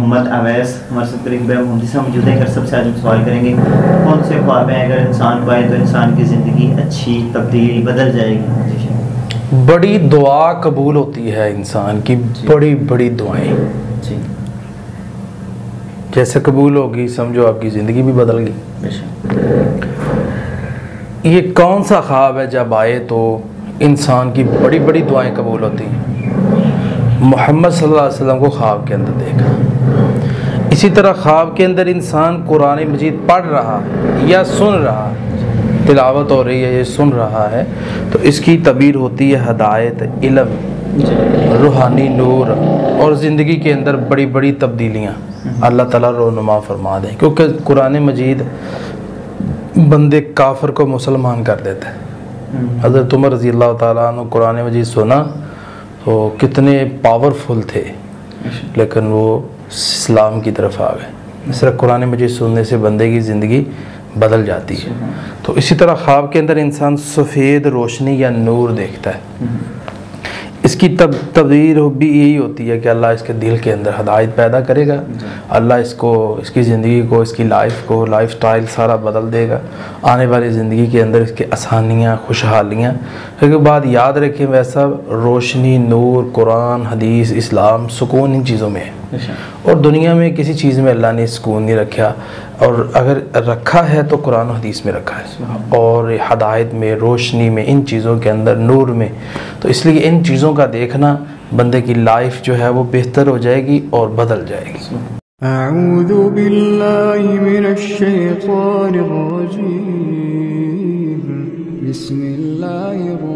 محمد اویس ہمارے ساتھ قریب محمدی صاحب موجود ہیں. سب سے آج ہم سوال کریں گے کون سے خواب ہیں اگر انسان کو آئے تو انسان کی زندگی اچھی تبدیل بدل جائے گی؟ بڑی دعا قبول ہوتی ہے انسان کی، بڑی بڑی دعائیں جی جیسے قبول ہوگی سمجھو آپ کی زندگی بھی بدل گئی. بے شک. یہ کون سا خواب ہے جب آئے تو انسان کی بڑی بڑی دعائیں قبول ہوتی ہیں؟ محمد صلی اللہ علیہ وسلم کو خواب کے اندر دیکھا. اسی طرح خواب کے اندر انسان قرآن مجید پڑھ رہا ہے یا سن رہا ہے، تلاوت ہو رہی ہے یہ سن رہا ہے، تو اس کی تعبیر ہوتی ہے ہدایت، علم، روحانی نور اور زندگی کے اندر بڑی بڑی تبدیلیاں اللہ تعالیٰ رونما فرما دیں. کیونکہ قرآن مجید بندے کافر کو مسلمان کر دیتا ہے. حضرت عمر رضی اللہ تعالیٰ عنہ قرآن مجید سنا تو کتنے پاورفل تھے، لیکن وہ اسلام کی طرف آ گئے. صرف قرآن مجید سننے سے بندے کی زندگی بدل جاتی ہے. تو اسی طرح خواب کے اندر انسان سفید روشنی یا نور دیکھتا ہے. اس کی تبدیل بھی یہی ہوتی ہے کہ اللہ اس کے دل کے اندر ہدایت پیدا کرے گا، اللہ اس کو، اس کی زندگی کو، اس کی لائف کو، لائف سٹائل سارا بدل دے گا. آنے والی زندگی کے اندر اس کے آسانیاں، خوشحالیاں. لیکن بات یاد رکھیں ویسا روشنی، نور، قرآن، حدیث، اسلام، سکون ان چیزوں میں ہے. اور دنیا میں کسی چیز میں اللہ نے سکون نہیں رکھا، اور اگر رکھا ہے تو قرآن و حدیث میں رکھا ہے، اور ہدایت میں، روشنی میں، ان چیزوں کے اندر، نور میں. تو اس لیے ان چیزوں کا دیکھنا بندے کی لائف جو ہے وہ بہتر ہو جائے گی اور بدل جائے گی. اعوذ باللہ من الشیطان الرجیم. بسم اللہ الرحمن